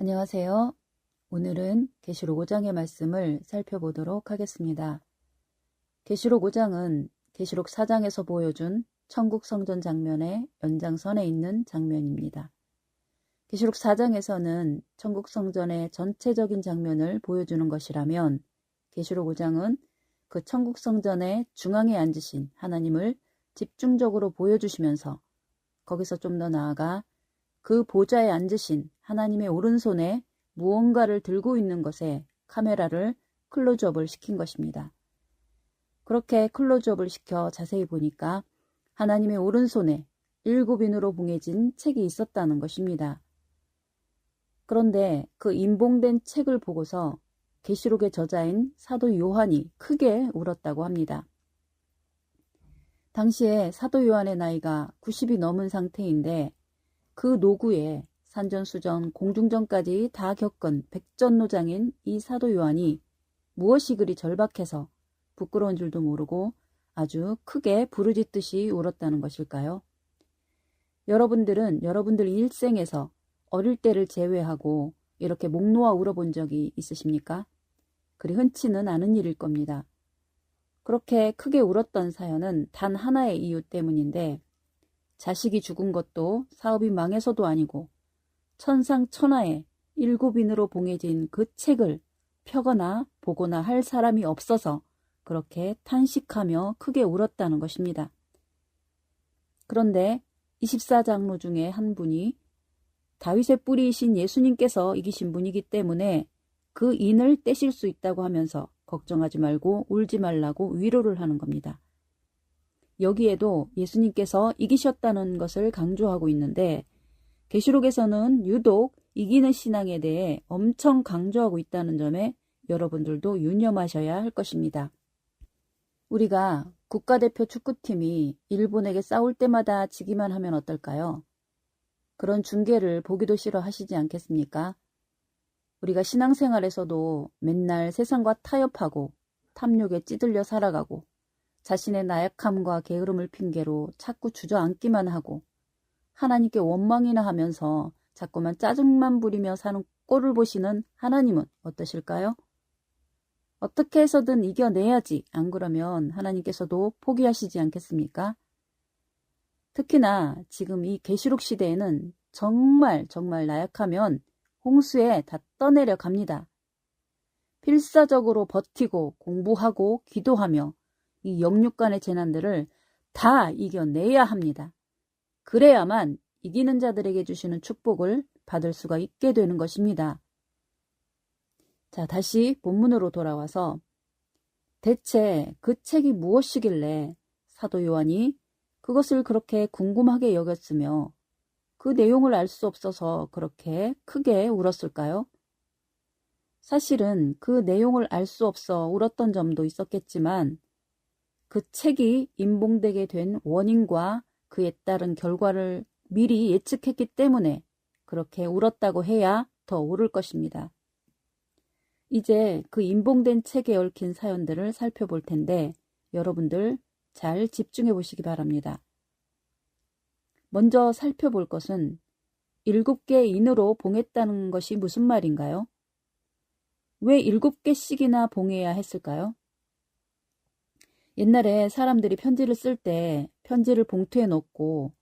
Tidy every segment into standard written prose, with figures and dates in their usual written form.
안녕하세요. 오늘은 계시록 5장의 말씀을 살펴보도록 하겠습니다. 계시록 5장은 계시록 4장에서 보여준 천국 성전 장면의 연장선에 있는 장면입니다. 계시록 4장에서는 천국 성전의 전체적인 장면을 보여주는 것이라면 계시록 5장은 그 천국 성전의 중앙에 앉으신 하나님을 집중적으로 보여주시면서 거기서 좀 더 나아가 그 보좌에 앉으신 하나님의 오른손에 무언가를 들고 있는 것에 카메라를 클로즈업을 시킨 것입니다. 그렇게 클로즈업을 시켜 자세히 보니까 하나님의 오른손에 7인으로 봉해진 책이 있었다는 것입니다. 그런데 그 인봉된 책을 보고서 계시록의 저자인 사도 요한이 크게 울었다고 합니다. 당시에 사도 요한의 나이가 90이 넘은 상태인데 그 노구에 산전수전, 공중전까지 다 겪은 백전노장인 이 사도 요한이 무엇이 그리 절박해서 부끄러운 줄도 모르고 아주 크게 부르짖듯이 울었다는 것일까요? 여러분들은 여러분들 일생에서 어릴 때를 제외하고 이렇게 목 놓아 울어본 적이 있으십니까? 그리 흔치는 않은 일일 겁니다. 그렇게 크게 울었던 사연은 단 하나의 이유 때문인데 자식이 죽은 것도 사업이 망해서도 아니고 천상천하에 7인으로 봉해진 그 책을 펴거나 보거나 할 사람이 없어서 그렇게 탄식하며 크게 울었다는 것입니다. 그런데 24장로 중에 한 분이 다윗의 뿌리이신 예수님께서 이기신 분이기 때문에 그 인을 떼실 수 있다고 하면서 걱정하지 말고 울지 말라고 위로를 하는 겁니다. 여기에도 예수님께서 이기셨다는 것을 강조하고 있는데 계시록에서는 유독 이기는 신앙에 대해 엄청 강조하고 있다는 점에 여러분들도 유념하셔야 할 것입니다. 우리가 국가대표 축구팀이 일본에게 싸울 때마다 지기만 하면 어떨까요? 그런 중계를 보기도 싫어하시지 않겠습니까? 우리가 신앙생활에서도 맨날 세상과 타협하고 탐욕에 찌들려 살아가고 자신의 나약함과 게으름을 핑계로 자꾸 주저앉기만 하고 하나님께 원망이나 하면서 자꾸만 짜증만 부리며 사는 꼴을 보시는 하나님은 어떠실까요? 어떻게 해서든 이겨내야지, 안 그러면 하나님께서도 포기하시지 않겠습니까? 특히나 지금 이 계시록 시대에는 정말 나약하면 홍수에 다 떠내려 갑니다. 필사적으로 버티고 공부하고 기도하며 이 영육간의 재난들을 다 이겨내야 합니다. 그래야만 이기는 자들에게 주시는 축복을 받을 수가 있게 되는 것입니다. 자, 다시 본문으로 돌아와서 대체 그 책이 무엇이길래 사도 요한이 그것을 그렇게 궁금하게 여겼으며 그 내용을 알 수 없어서 그렇게 크게 울었을까요? 사실은 그 내용을 알 수 없어 울었던 점도 있었겠지만 그 책이 인봉되게 된 원인과 그에 따른 결과를 미리 예측했기 때문에 그렇게 울었다고 해야 더 오를 것입니다. 이제 그 인봉된 책에 얽힌 사연들을 살펴볼 텐데 여러분들 잘 집중해 보시기 바랍니다. 먼저 살펴볼 것은 7개 인으로 봉했다는 것이 무슨 말인가요? 왜 7개씩이나 봉해야 했을까요? 옛날에 사람들이 편지를 쓸 때 편지를 봉투에 넣고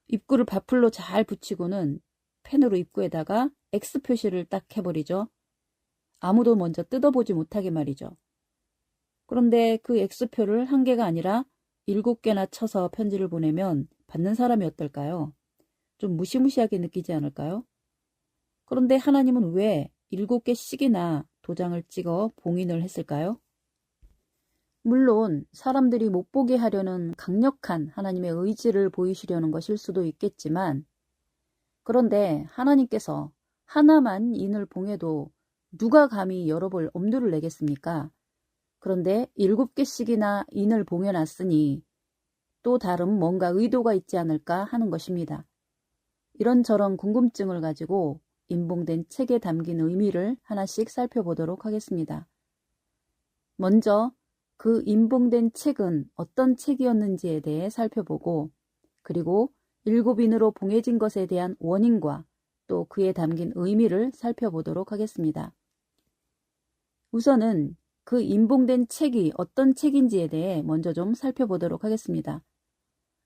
입구를 바풀로 잘 붙이고는 펜으로 입구에다가 X 표시를 딱 해버리죠. 아무도 먼저 뜯어보지 못하게 말이죠. 그런데 그 X표를 1개가 아니라 7개나 쳐서 편지를 보내면 받는 사람이 어떨까요? 좀 무시무시하게 느끼지 않을까요? 그런데 하나님은 왜 7개씩이나 도장을 찍어 봉인을 했을까요? 물론 사람들이 못 보게 하려는 강력한 하나님의 의지를 보이시려는 것일 수도 있겠지만 그런데 하나님께서 하나만 인을 봉해도 누가 감히 여러 벌 엄두를 내겠습니까? 그런데 7개씩이나 인을 봉해놨으니 또 다른 뭔가 의도가 있지 않을까 하는 것입니다. 이런저런 궁금증을 가지고 인봉된 책에 담긴 의미를 하나씩 살펴보도록 하겠습니다. 먼저 그 인봉된 책은 어떤 책이었는지에 대해 살펴보고 그리고 7인으로 봉해진 것에 대한 원인과 또 그에 담긴 의미를 살펴보도록 하겠습니다. 우선은 그 임봉된 책이 어떤 책인지에 대해 먼저 좀 살펴보도록 하겠습니다.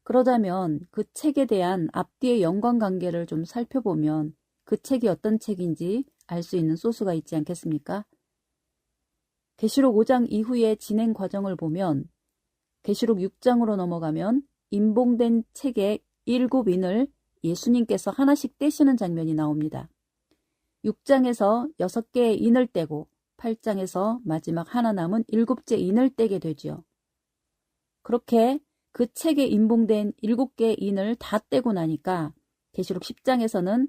그러자면 그 책에 대한 앞뒤의 연관관계를 좀 살펴보면 그 책이 어떤 책인지 알 수 있는 소스가 있지 않겠습니까? 계시록 5장 이후의 진행 과정을 보면 계시록 6장으로 넘어가면 임봉된 책의 7인을 예수님께서 하나씩 떼시는 장면이 나옵니다. 6장에서 6개의 인을 떼고 8장에서 마지막 하나 남은 7째 인을 떼게 되지요. 그렇게 그 책에 임봉된 7개의 인을 다 떼고 나니까 계시록 10장에서는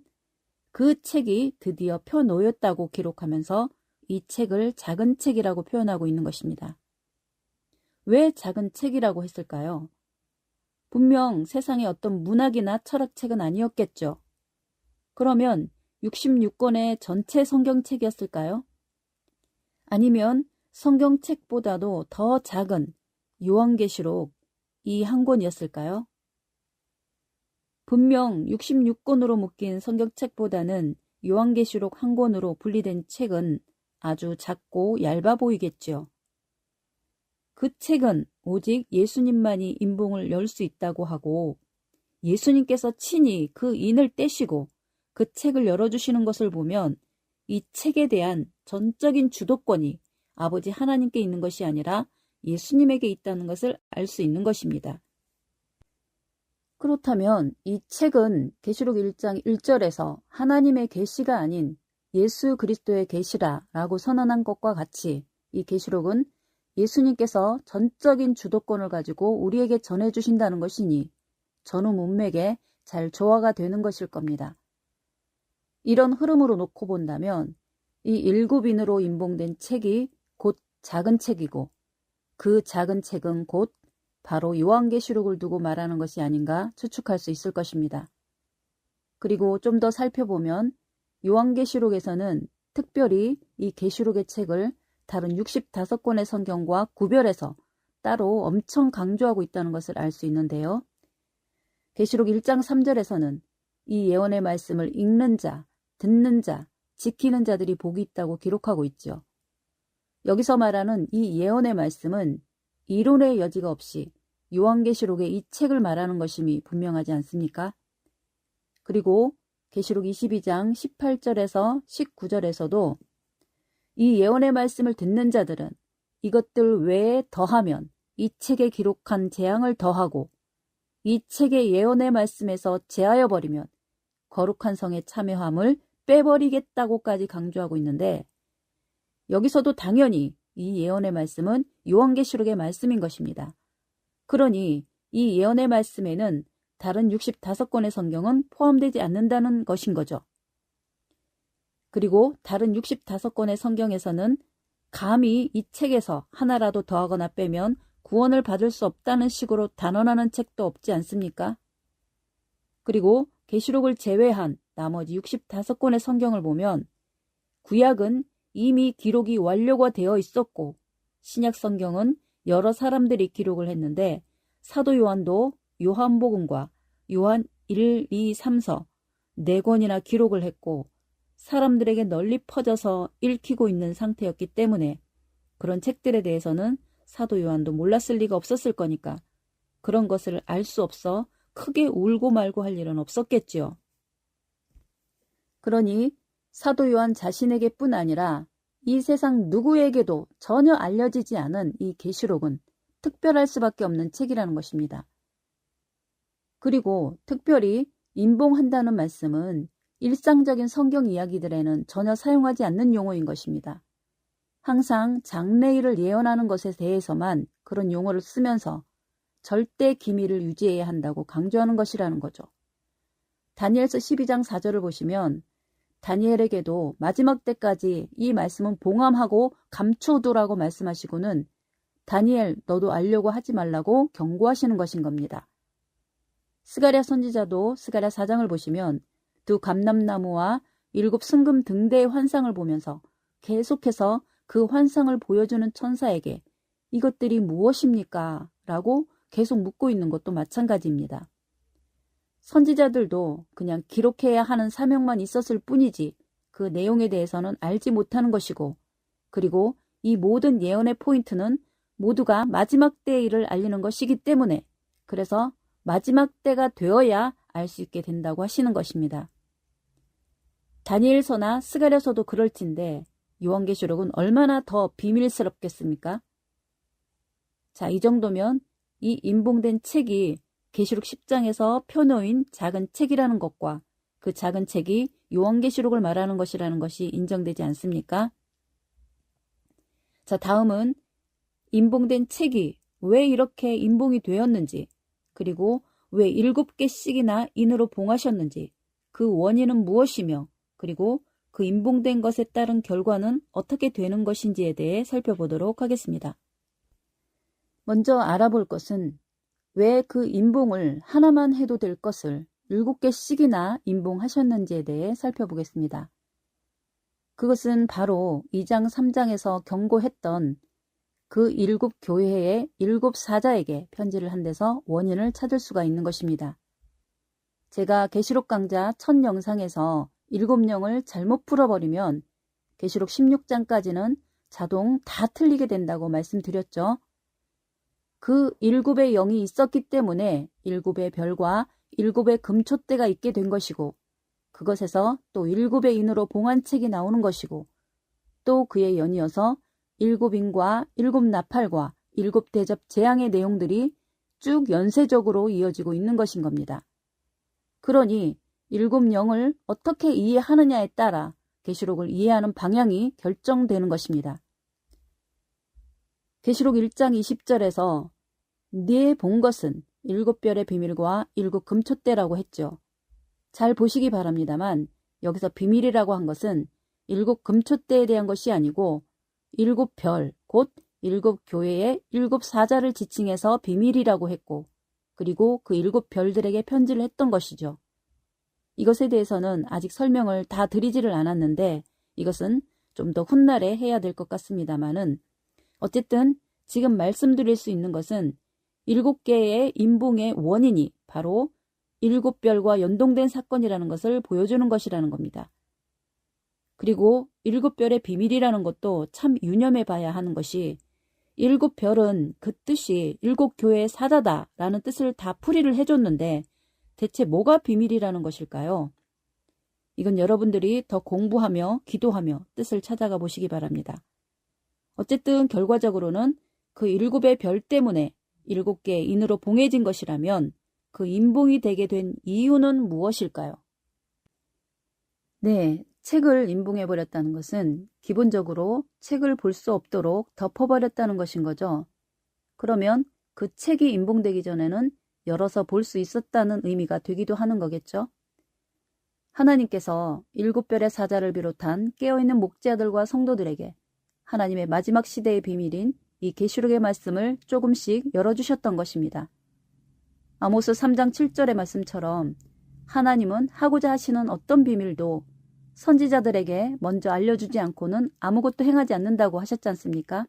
그 책이 드디어 펴놓였다고 기록하면서 이 책을 작은 책이라고 표현하고 있는 것입니다. 왜 작은 책이라고 했을까요? 분명 세상의 어떤 문학이나 철학책은 아니었겠죠. 그러면 66권의 전체 성경책이었을까요? 아니면 성경책보다도 더 작은 요한계시록 이 한 권이었을까요? 분명 66권으로 묶인 성경책보다는 요한계시록 한 권으로 분리된 책은 아주 작고 얇아 보이겠죠. 그 책은 오직 예수님만이 임봉을 열 수 있다고 하고 예수님께서 친히 그 인을 떼시고 그 책을 열어주시는 것을 보면 이 책에 대한 전적인 주도권이 아버지 하나님께 있는 것이 아니라 예수님에게 있다는 것을 알 수 있는 것입니다. 그렇다면 이 책은 계시록 1장 1절에서 하나님의 계시가 아닌 예수 그리스도의 계시라라고 선언한 것과 같이 이 계시록은 예수님께서 전적인 주도권을 가지고 우리에게 전해주신다는 것이니 전후 문맥에 잘 조화가 되는 것일 겁니다. 이런 흐름으로 놓고 본다면 이 7인으로 임봉된 책이 곧 작은 책이고 그 작은 책은 곧 바로 요한계시록을 두고 말하는 것이 아닌가 추측할 수 있을 것입니다. 그리고 좀 더 살펴보면 요한계시록에서는 특별히 이 계시록의 책을 다른 65권의 성경과 구별해서 따로 엄청 강조하고 있다는 것을 알 수 있는데요. 계시록 1장 3절에서는 이 예언의 말씀을 읽는 자, 듣는 자, 지키는 자들이 복이 있다고 기록하고 있죠. 여기서 말하는 이 예언의 말씀은 이론의 여지가 없이 요한계시록의 이 책을 말하는 것임이 분명하지 않습니까? 그리고 계시록 22장 18절에서 19절에서도 이 예언의 말씀을 듣는 자들은 이것들 외에 더하면 이 책에 기록한 재앙을 더하고 이 책의 예언의 말씀에서 제하여 버리면 거룩한 성의 참여함을 빼버리겠다고까지 강조하고 있는데 여기서도 당연히 이 예언의 말씀은 요한계시록의 말씀인 것입니다. 그러니 이 예언의 말씀에는 다른 65권의 성경은 포함되지 않는다는 것인 거죠. 그리고 다른 65권의 성경에서는 감히 이 책에서 하나라도 더하거나 빼면 구원을 받을 수 없다는 식으로 단언하는 책도 없지 않습니까? 그리고 계시록을 제외한 나머지 65권의 성경을 보면 구약은 이미 기록이 완료가 되어 있었고 신약 성경은 여러 사람들이 기록을 했는데 사도 요한도 요한복음과 요한 1, 2, 3서 4권이나 기록을 했고 사람들에게 널리 퍼져서 읽히고 있는 상태였기 때문에 그런 책들에 대해서는 사도 요한도 몰랐을 리가 없었을 거니까 그런 것을 알 수 없어 크게 울고 말고 할 일은 없었겠지요. 그러니 사도 요한 자신에게뿐 아니라 이 세상 누구에게도 전혀 알려지지 않은 이 계시록은 특별할 수밖에 없는 책이라는 것입니다. 그리고 특별히 임봉한다는 말씀은 일상적인 성경 이야기들에는 전혀 사용하지 않는 용어인 것입니다. 항상 장래일을 예언하는 것에 대해서만 그런 용어를 쓰면서 절대 기밀을 유지해야 한다고 강조하는 것이라는 거죠. 다니엘서 12장 4절을 보시면 다니엘에게도 마지막 때까지 이 말씀은 봉함하고 감춰두라고 말씀하시고는 다니엘 너도 알려고 하지 말라고 경고하시는 것인 겁니다. 스가랴 선지자도 스가랴 4장을 보시면 두 감람나무와 7 순금 등대의 환상을 보면서 계속해서 그 환상을 보여주는 천사에게 이것들이 무엇입니까? 라고 계속 묻고 있는 것도 마찬가지입니다. 선지자들도 그냥 기록해야 하는 사명만 있었을 뿐이지 그 내용에 대해서는 알지 못하는 것이고, 그리고 이 모든 예언의 포인트는 모두가 마지막 때의 일을 알리는 것이기 때문에, 그래서 마지막 때가 되어야 알 수 있게 된다고 하시는 것입니다. 다니엘서나 스가랴서도 그럴진데 요한계시록은 얼마나 더 비밀스럽겠습니까? 자, 이 정도면 이 인봉된 책이 계시록 10장에서 펴놓인 작은 책이라는 것과 그 작은 책이 요한계시록을 말하는 것이라는 것이 인정되지 않습니까? 자, 다음은 인봉된 책이 왜 이렇게 인봉이 되었는지, 그리고 왜 7개씩이나 인으로 봉하셨는지, 그 원인은 무엇이며, 그리고 그 인봉된 것에 따른 결과는 어떻게 되는 것인지에 대해 살펴보도록 하겠습니다. 먼저 알아볼 것은 왜 그 인봉을 하나만 해도 될 것을 7개씩이나 인봉하셨는지에 대해 살펴보겠습니다. 그것은 바로 2장 3장에서 경고했던 그 7교회의 7사자에게 편지를 한 데서 원인을 찾을 수가 있는 것입니다. 제가 계시록 강좌 첫 영상에서 7영을 잘못 풀어버리면 계시록 16장까지는 자동 다 틀리게 된다고 말씀드렸죠. 그 7의 영이 있었기 때문에 7의 별과 7의 금촛대가 있게 된 것이고, 그것에서 또 7의 인으로 봉한 책이 나오는 것이고, 또 그에 연이어서 7인과 7나팔과 7대접 재앙의 내용들이 쭉 연쇄적으로 이어지고 있는 것인 겁니다. 그러니 7영을 어떻게 이해하느냐에 따라 계시록을 이해하는 방향이 결정되는 것입니다. 계시록 1장 20절에서 네 본 것은 7별의 비밀과 7금촛대라고 했죠. 잘 보시기 바랍니다만 여기서 비밀이라고 한 것은 7금촛대에 대한 것이 아니고 7별, 곧 7교회의 7사자를 지칭해서 비밀이라고 했고, 그리고 그 7별들에게 편지를 했던 것이죠. 이것에 대해서는 아직 설명을 다 드리지를 않았는데 이것은 좀 더 훗날에 해야 될 것 같습니다만은, 어쨌든 지금 말씀드릴 수 있는 것은 7개의 인봉의 원인이 바로 7별과 연동된 사건이라는 것을 보여주는 것이라는 겁니다. 그리고 7별의 비밀이라는 것도 참 유념해 봐야 하는 것이, 7별은 그 뜻이 7교회의 사자다라는 뜻을 다 풀이를 해줬는데 대체 뭐가 비밀이라는 것일까요? 이건 여러분들이 더 공부하며 기도하며 뜻을 찾아가 보시기 바랍니다. 어쨌든 결과적으로는 그 7의 별 때문에 7개의 인으로 봉해진 것이라면 그 인봉이 되게 된 이유는 무엇일까요? 네, 책을 인봉해버렸다는 것은 기본적으로 책을 볼 수 없도록 덮어버렸다는 것인 거죠. 그러면 그 책이 인봉되기 전에는 열어서 볼 수 있었다는 의미가 되기도 하는 거겠죠. 하나님께서 7별의 사자를 비롯한 깨어있는 목자들과 성도들에게 하나님의 마지막 시대의 비밀인 이 계시록의 말씀을 조금씩 열어주셨던 것입니다. 아모스 3장 7절의 말씀처럼 하나님은 하고자 하시는 어떤 비밀도 선지자들에게 먼저 알려주지 않고는 아무것도 행하지 않는다고 하셨지 않습니까?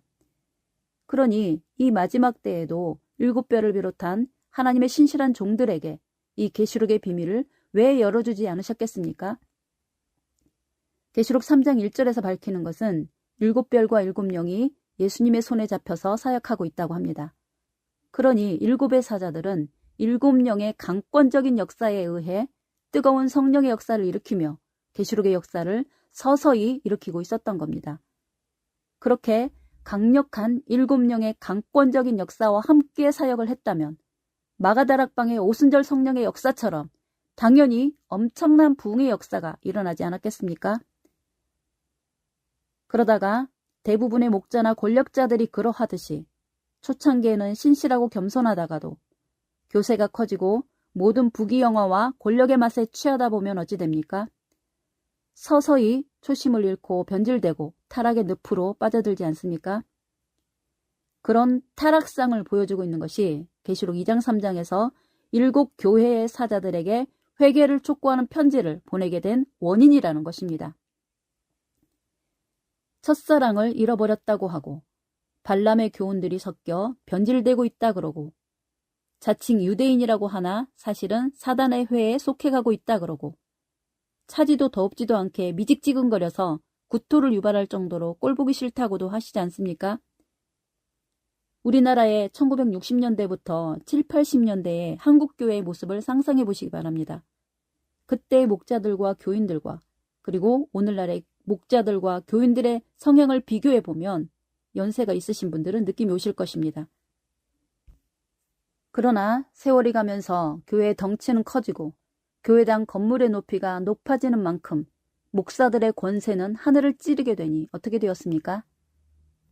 그러니 이 마지막 때에도 7별을 비롯한 하나님의 신실한 종들에게 이 계시록의 비밀을 왜 열어주지 않으셨겠습니까? 계시록 3장 1절에서 밝히는 것은 7별과 7영이 예수님의 손에 잡혀서 사역하고 있다고 합니다. 그러니 7의 사자들은 7영의 강권적인 역사에 의해 뜨거운 성령의 역사를 일으키며 계시록의 역사를 서서히 일으키고 있었던 겁니다. 그렇게 강력한 7영의 강권적인 역사와 함께 사역을 했다면 마가다락방의 오순절 성령의 역사처럼 당연히 엄청난 부흥의 역사가 일어나지 않았겠습니까? 그러다가 대부분의 목자나 권력자들이 그러하듯이 초창기에는 신실하고 겸손하다가도 교세가 커지고 모든 부귀영화와 권력의 맛에 취하다 보면 어찌 됩니까? 서서히 초심을 잃고 변질되고 타락의 늪으로 빠져들지 않습니까? 그런 타락상을 보여주고 있는 것이 계시록 2장 3장에서 7교회의 사자들에게 회개를 촉구하는 편지를 보내게 된 원인이라는 것입니다. 첫사랑을 잃어버렸다고 하고 발람의 교훈들이 섞여 변질되고 있다 그러고 자칭 유대인이라고 하나 사실은 사단의 회에 속해가고 있다 그러고, 차지도 더웁지도 않게 미직지근거려서 구토를 유발할 정도로 꼴보기 싫다고도 하시지 않습니까? 우리나라의 1960년대부터 7, 80년대의 한국교회의 모습을 상상해 보시기 바랍니다. 그때의 목자들과 교인들과 그리고 오늘날의 목자들과 교인들의 성향을 비교해 보면 연세가 있으신 분들은 느낌이 오실 것입니다. 그러나 세월이 가면서 교회의 덩치는 커지고 교회당 건물의 높이가 높아지는 만큼 목사들의 권세는 하늘을 찌르게 되니 어떻게 되었습니까?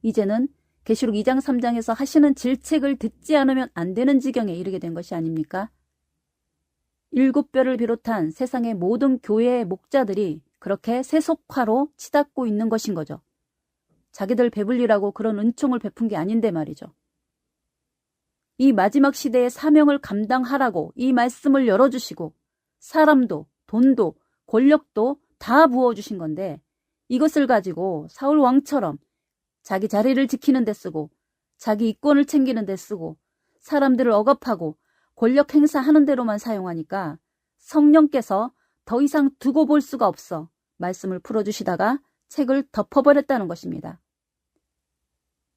이제는 계시록 2장 3장에서 하시는 질책을 듣지 않으면 안 되는 지경에 이르게 된 것이 아닙니까? 7별을 비롯한 세상의 모든 교회의 목자들이 그렇게 세속화로 치닫고 있는 것인 거죠. 자기들 배불리라고 그런 은총을 베푼 게 아닌데 말이죠. 이 마지막 시대의 사명을 감당하라고 이 말씀을 열어주시고 사람도 돈도 권력도 다 부어주신 건데 이것을 가지고 사울 왕처럼 자기 자리를 지키는 데 쓰고 자기 이권을 챙기는 데 쓰고 사람들을 억압하고 권력 행사하는 대로만 사용하니까 성령께서 더 이상 두고 볼 수가 없어 말씀을 풀어주시다가 책을 덮어버렸다는 것입니다.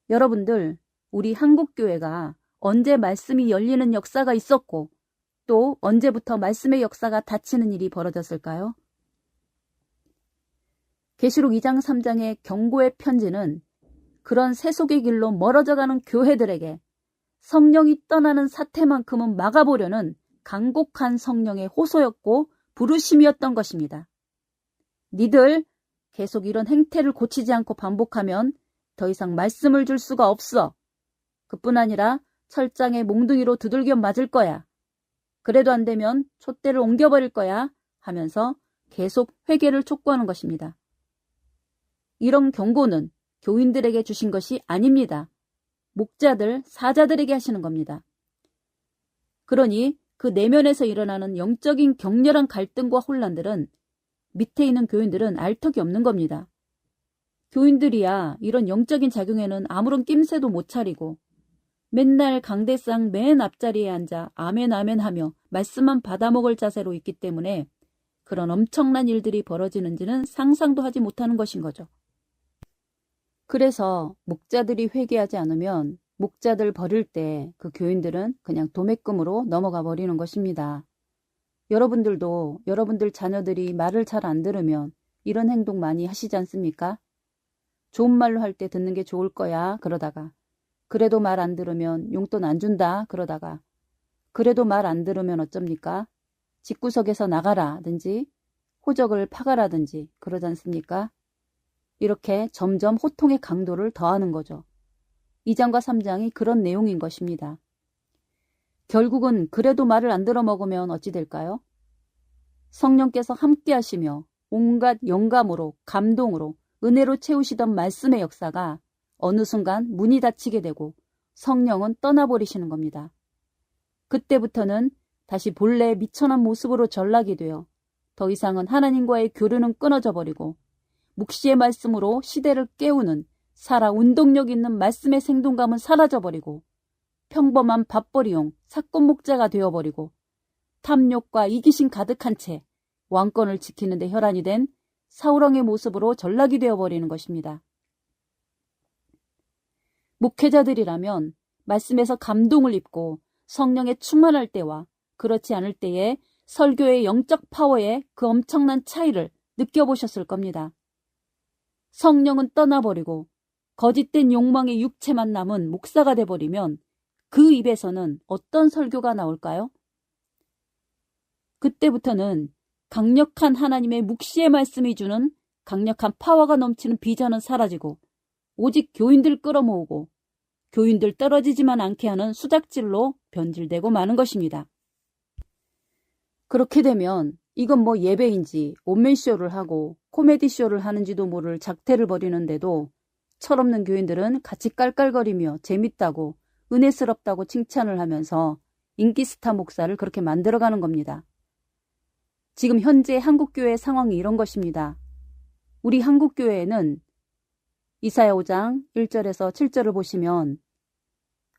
여러분들, 우리 한국교회가 언제 말씀이 열리는 역사가 있었고 또 언제부터 말씀의 역사가 닫히는 일이 벌어졌을까요? 계시록 2장 3장의 경고의 편지는 그런 세속의 길로 멀어져가는 교회들에게 성령이 떠나는 사태만큼은 막아보려는 간곡한 성령의 호소였고 부르심이었던 것입니다. 니들 계속 이런 행태를 고치지 않고 반복하면 더 이상 말씀을 줄 수가 없어. 그뿐 아니라 철장에 몽둥이로 두들겨 맞을 거야. 그래도 안 되면 촛대를 옮겨버릴 거야 하면서 계속 회개를 촉구하는 것입니다. 이런 경고는 교인들에게 주신 것이 아닙니다. 목자들, 사자들에게 하시는 겁니다. 그러니 그 내면에서 일어나는 영적인 격렬한 갈등과 혼란들은 밑에 있는 교인들은 알 턱이 없는 겁니다. 교인들이야 이런 영적인 작용에는 아무런 낌새도 못 차리고 맨날 강대상 맨 앞자리에 앉아 아멘 아멘 하며 말씀만 받아먹을 자세로 있기 때문에 그런 엄청난 일들이 벌어지는지는 상상도 하지 못하는 것인 거죠. 그래서 목자들이 회개하지 않으면 목자들 버릴 때 그 교인들은 그냥 도매금으로 넘어가 버리는 것입니다. 여러분들도 여러분들 자녀들이 말을 잘 안 들으면 이런 행동 많이 하시지 않습니까? 좋은 말로 할 때 듣는 게 좋을 거야 그러다가 그래도 말 안 들으면 용돈 안 준다 그러다가 그래도 말 안 들으면 어쩝니까? 집구석에서 나가라든지 호적을 파가라든지 그러지 않습니까? 이렇게 점점 호통의 강도를 더하는 거죠. 2장과 3장이 그런 내용인 것입니다. 결국은 그래도 말을 안 들어먹으면 어찌 될까요? 성령께서 함께 하시며 온갖 영감으로 감동으로 은혜로 채우시던 말씀의 역사가 어느 순간 문이 닫히게 되고 성령은 떠나버리시는 겁니다. 그때부터는 다시 본래의 미천한 모습으로 전락이 되어 더 이상은 하나님과의 교류는 끊어져 버리고 묵시의 말씀으로 시대를 깨우는 살아 운동력 있는 말씀의 생동감은 사라져버리고 평범한 밥벌이용 사건 목자가 되어버리고 탐욕과 이기심 가득한 채 왕권을 지키는 데 혈안이 된 사울왕의 모습으로 전락이 되어버리는 것입니다. 목회자들이라면 말씀에서 감동을 입고 성령에 충만할 때와 그렇지 않을 때의 설교의 영적 파워의 그 엄청난 차이를 느껴보셨을 겁니다. 성령은 떠나버리고 거짓된 욕망의 육체만 남은 목사가 돼버리면 그 입에서는 어떤 설교가 나올까요? 그때부터는 강력한 하나님의 묵시의 말씀이 주는 강력한 파워가 넘치는 비전은 사라지고 오직 교인들 끌어모으고 교인들 떨어지지만 않게 하는 수작질로 변질되고 마는 것입니다. 그렇게 되면 이건 뭐 예배인지 온맨쇼를 하고 코미디쇼를 하는지도 모를 작태를 벌이는데도 철없는 교인들은 같이 깔깔거리며 재밌다고 은혜스럽다고 칭찬을 하면서 인기스타 목사를 그렇게 만들어가는 겁니다. 지금 현재 한국교회의 상황이 이런 것입니다. 우리 한국교회에는 이사야 5장 1절에서 7절을 보시면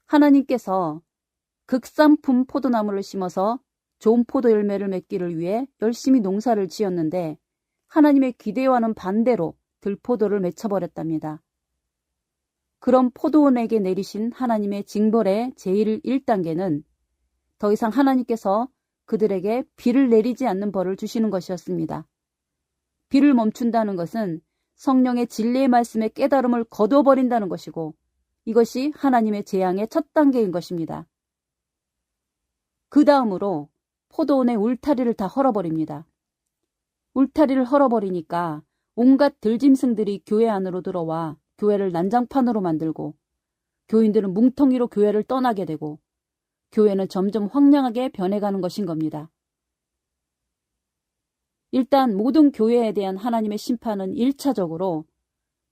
하나님께서 극상품 포도나무를 심어서 좋은 포도 열매를 맺기를 위해 열심히 농사를 지었는데 하나님의 기대와는 반대로 들포도를 맺혀버렸답니다. 그런 포도원에게 내리신 하나님의 징벌의 제1단계는 더 이상 하나님께서 그들에게 비를 내리지 않는 벌을 주시는 것이었습니다. 비를 멈춘다는 것은 성령의 진리의 말씀의 깨달음을 거둬버린다는 것이고 이것이 하나님의 재앙의 첫 단계인 것입니다. 그 다음으로 포도원의 울타리를 다 헐어버립니다. 울타리를 헐어버리니까 온갖 들짐승들이 교회 안으로 들어와 교회를 난장판으로 만들고 교인들은 뭉텅이로 교회를 떠나게 되고 교회는 점점 황량하게 변해가는 것인 겁니다. 일단 모든 교회에 대한 하나님의 심판은 1차적으로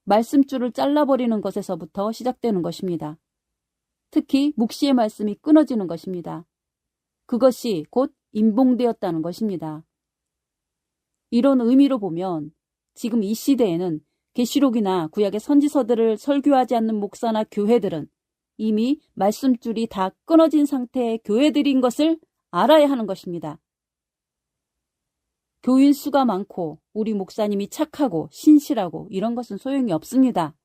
말씀줄을 잘라버리는 것에서부터 시작되는 것입니다. 특히 묵시의 말씀이 끊어지는 것입니다. 그것이 곧 임봉되었다는 것입니다. 이런 의미로 보면 지금 이 시대에는 계시록이나 구약의 선지서들을 설교하지 않는 목사나 교회들은 이미 말씀줄이 다 끊어진 상태의 교회들인 것을 알아야 하는 것입니다. 교인 수가 많고 우리 목사님이 착하고 신실하고 이런 것은 소용이 없습니다.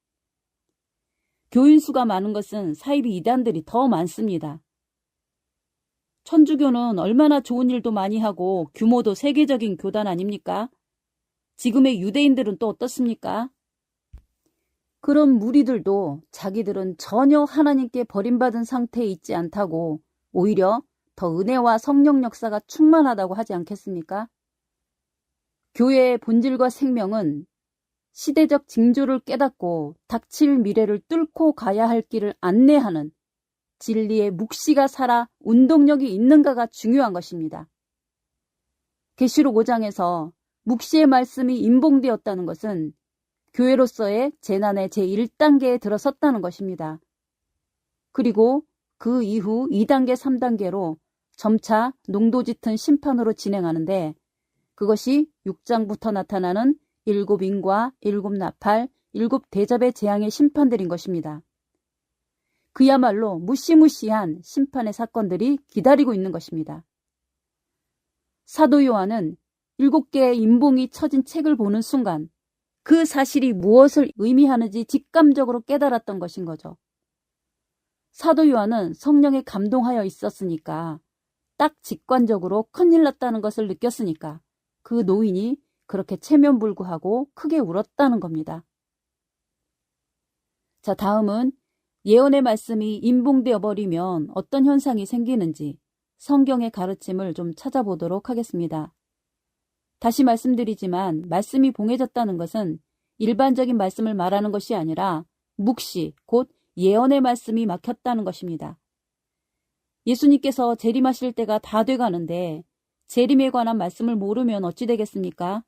교인 수가 많은 것은 사이비 이단들이 더 많습니다. 천주교는 얼마나 좋은 일도 많이 하고 규모도 세계적인 교단 아닙니까? 지금의 유대인들은 또 어떻습니까? 그런 무리들도 자기들은 전혀 하나님께 버림받은 상태에 있지 않다고 오히려 더 은혜와 성령 역사가 충만하다고 하지 않겠습니까? 교회의 본질과 생명은 시대적 징조를 깨닫고 닥칠 미래를 뚫고 가야 할 길을 안내하는 진리의 묵시가 살아 운동력이 있는가가 중요한 것입니다. 계시록 5장에서 묵시의 말씀이 임봉되었다는 것은 교회로서의 재난의 제1단계에 들어섰다는 것입니다. 그리고 그 이후 2단계, 3단계로 점차 농도 짙은 심판으로 진행하는데 그것이 6장부터 나타나는 7인과 7나팔, 7대접의 재앙의 심판들인 것입니다. 그야말로 무시무시한 심판의 사건들이 기다리고 있는 것입니다. 사도 요한은 7개의 임봉이 쳐진 책을 보는 순간 그 사실이 무엇을 의미하는지 직감적으로 깨달았던 것인 거죠. 사도 요한은 성령에 감동하여 있었으니까 딱 직관적으로 큰일 났다는 것을 느꼈으니까 그 노인이 그렇게 체면불구하고 크게 울었다는 겁니다. 자, 다음은 예언의 말씀이 임봉되어 버리면 어떤 현상이 생기는지 성경의 가르침을 좀 찾아보도록 하겠습니다. 다시 말씀드리지만 말씀이 봉해졌다는 것은 일반적인 말씀을 말하는 것이 아니라 묵시, 곧 예언의 말씀이 막혔다는 것입니다. 예수님께서 재림하실 때가 다 돼가는데 재림에 관한 말씀을 모르면 어찌 되겠습니까?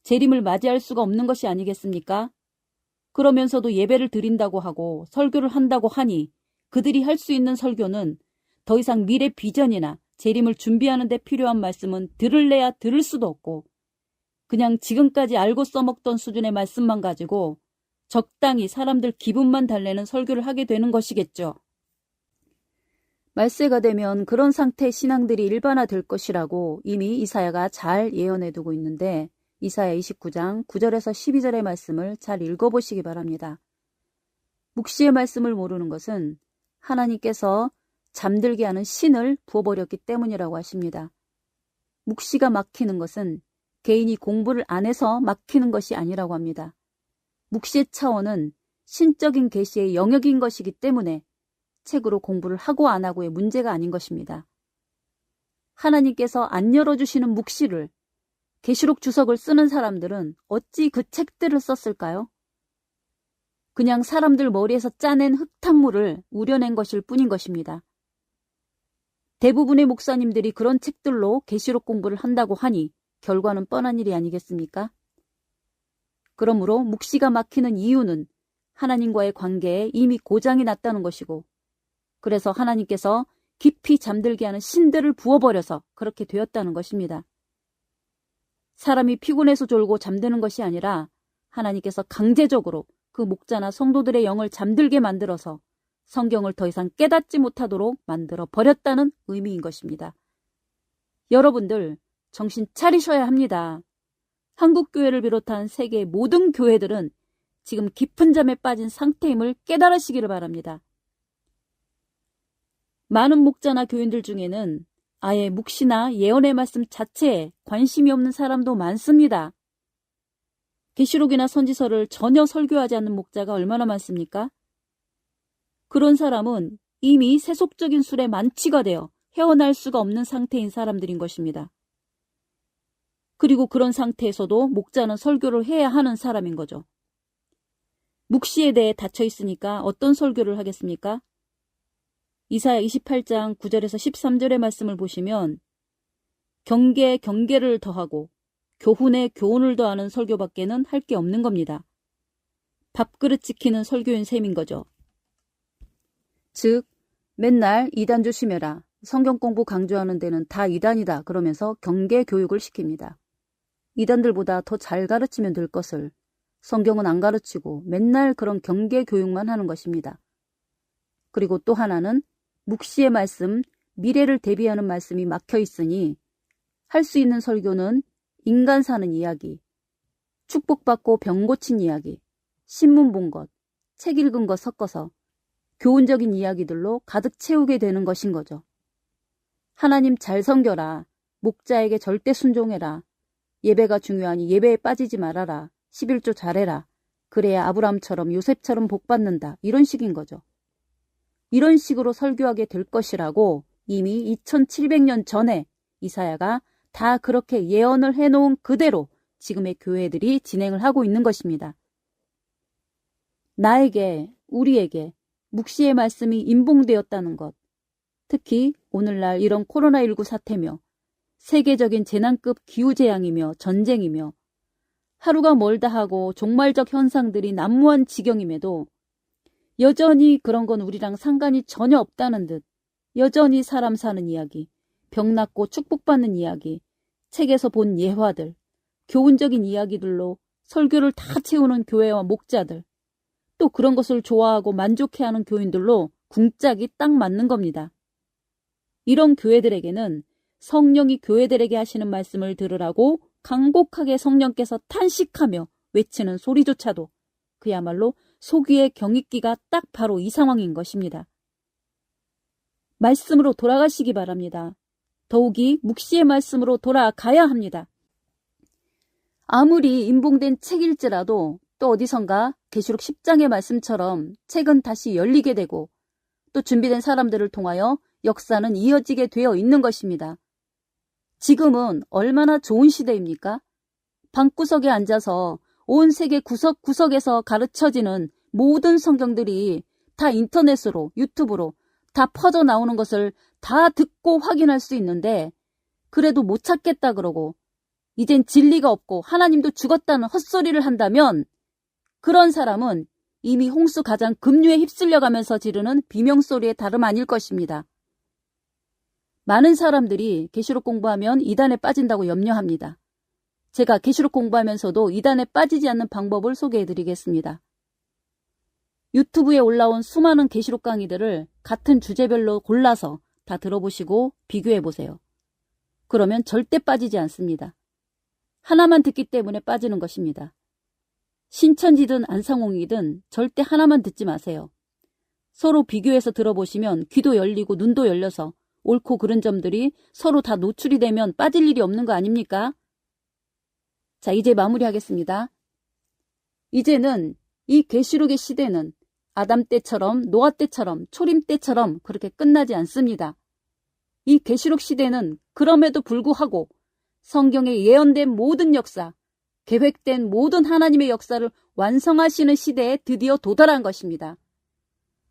재림을 맞이할 수가 없는 것이 아니겠습니까? 그러면서도 예배를 드린다고 하고 설교를 한다고 하니 그들이 할 수 있는 설교는 더 이상 미래 비전이나 재림을 준비하는 데 필요한 말씀은 들을래야 들을 수도 없고 그냥 지금까지 알고 써먹던 수준의 말씀만 가지고 적당히 사람들 기분만 달래는 설교를 하게 되는 것이겠죠. 말세가 되면 그런 상태의 신앙들이 일반화될 것이라고 이미 이사야가 잘 예언해두고 있는데 이사야 29장 9절에서 12절의 말씀을 잘 읽어보시기 바랍니다. 묵시의 말씀을 모르는 것은 하나님께서 잠들게 하는 신을 부어버렸기 때문이라고 하십니다. 묵시가 막히는 것은 개인이 공부를 안 해서 막히는 것이 아니라고 합니다. 묵시의 차원은 신적인 계시의 영역인 것이기 때문에 책으로 공부를 하고 안 하고의 문제가 아닌 것입니다. 하나님께서 안 열어주시는 묵시를 계시록 주석을 쓰는 사람들은 어찌 그 책들을 썼을까요? 그냥 사람들 머리에서 짜낸 흙탕물을 우려낸 것일 뿐인 것입니다. 대부분의 목사님들이 그런 책들로 계시록 공부를 한다고 하니 결과는 뻔한 일이 아니겠습니까? 그러므로 묵시가 막히는 이유는 하나님과의 관계에 이미 고장이 났다는 것이고 그래서 하나님께서 깊이 잠들게 하는 신들을 부어버려서 그렇게 되었다는 것입니다. 사람이 피곤해서 졸고 잠드는 것이 아니라 하나님께서 강제적으로 그 목자나 성도들의 영을 잠들게 만들어서 성경을 더 이상 깨닫지 못하도록 만들어 버렸다는 의미인 것입니다. 여러분들 정신 차리셔야 합니다. 한국교회를 비롯한 세계의 모든 교회들은 지금 깊은 잠에 빠진 상태임을 깨달으시기를 바랍니다. 많은 목자나 교인들 중에는 아예 묵시나 예언의 말씀 자체에 관심이 없는 사람도 많습니다. 계시록이나 선지서를 전혀 설교하지 않는 목자가 얼마나 많습니까? 그런 사람은 이미 세속적인 술에 만취가 되어 헤어날 수가 없는 상태인 사람들인 것입니다. 그리고 그런 상태에서도 목자는 설교를 해야 하는 사람인 거죠. 묵시에 대해 닫혀 있으니까 어떤 설교를 하겠습니까? 이사야 28장 9절에서 13절의 말씀을 보시면 경계에 경계를 더하고 교훈에 교훈을 더하는 설교밖에는 할 게 없는 겁니다. 밥그릇 지키는 설교인 셈인 거죠. 즉 맨날 이단 조심해라. 성경 공부 강조하는 데는 다 이단이다. 그러면서 경계 교육을 시킵니다. 이단들보다 더 잘 가르치면 될 것을 성경은 안 가르치고 맨날 그런 경계 교육만 하는 것입니다. 그리고 또 하나는 묵시의 말씀, 미래를 대비하는 말씀이 막혀 있으니 할 수 있는 설교는 인간 사는 이야기, 축복받고 병 고친 이야기, 신문 본 것, 책 읽은 것 섞어서 교훈적인 이야기들로 가득 채우게 되는 것인 거죠. 하나님 잘 섬겨라. 목자에게 절대 순종해라. 예배가 중요하니 예배에 빠지지 말아라. 11조 잘해라. 그래야 아브라함처럼 요셉처럼 복받는다. 이런 식인 거죠. 이런 식으로 설교하게 될 것이라고 이미 2700년 전에 이사야가 다 그렇게 예언을 해놓은 그대로 지금의 교회들이 진행을 하고 있는 것입니다. 나에게, 우리에게 묵시의 말씀이 임봉되었다는 것, 특히 오늘날 이런 코로나19 사태며 세계적인 재난급 기후재앙이며 전쟁이며 하루가 멀다 하고 종말적 현상들이 난무한 지경임에도 여전히 그런 건 우리랑 상관이 전혀 없다는 듯 여전히 사람 사는 이야기, 병 낫고 축복받는 이야기, 책에서 본 예화들, 교훈적인 이야기들로 설교를 다 채우는 교회와 목자들, 또 그런 것을 좋아하고 만족해하는 교인들로 궁짝이 딱 맞는 겁니다. 이런 교회들에게는 성령이 교회들에게 하시는 말씀을 들으라고 간곡하게 성령께서 탄식하며 외치는 소리조차도 그야말로 속위의 경익기가 딱 바로 이 상황인 것입니다. 말씀으로 돌아가시기 바랍니다. 더욱이 묵시의 말씀으로 돌아가야 합니다. 아무리 임봉된 책일지라도 또 어디선가 계시록 10장의 말씀처럼 책은 다시 열리게 되고 또 준비된 사람들을 통하여 역사는 이어지게 되어 있는 것입니다. 지금은 얼마나 좋은 시대입니까? 방구석에 앉아서 온 세계 구석구석에서 가르쳐지는 모든 성경들이 다 인터넷으로, 유튜브로 다 퍼져 나오는 것을 다 듣고 확인할 수 있는데 그래도 못 찾겠다 그러고 이젠 진리가 없고 하나님도 죽었다는 헛소리를 한다면 그런 사람은 이미 홍수 가장 급류에 휩쓸려가면서 지르는 비명소리에 다름 아닐 것입니다. 많은 사람들이 계시록 공부하면 이단에 빠진다고 염려합니다. 제가 계시록 공부하면서도 이단에 빠지지 않는 방법을 소개해드리겠습니다. 유튜브에 올라온 수많은 계시록 강의들을 같은 주제별로 골라서 다 들어보시고 비교해보세요. 그러면 절대 빠지지 않습니다. 하나만 듣기 때문에 빠지는 것입니다. 신천지든 안상홍이든 절대 하나만 듣지 마세요. 서로 비교해서 들어보시면 귀도 열리고 눈도 열려서 옳고 그른 점들이 서로 다 노출이 되면 빠질 일이 없는 거 아닙니까? 자, 이제 마무리하겠습니다. 이제는 이 계시록의 시대는 아담 때처럼 노아 때처럼 초림 때처럼 그렇게 끝나지 않습니다. 이 계시록 시대는 그럼에도 불구하고 성경에 예언된 모든 역사, 계획된 모든 하나님의 역사를 완성하시는 시대에 드디어 도달한 것입니다.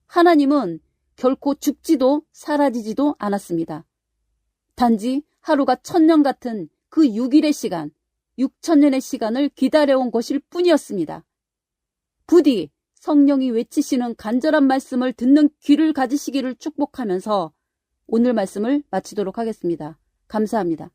하나님은 결코 죽지도 사라지지도 않았습니다. 단지 하루가 1000년 같은 그 6일의 시간, 6000년의 시간을 기다려온 것일 뿐이었습니다. 부디 성령이 외치시는 간절한 말씀을 듣는 귀를 가지시기를 축복하면서 오늘 말씀을 마치도록 하겠습니다. 감사합니다.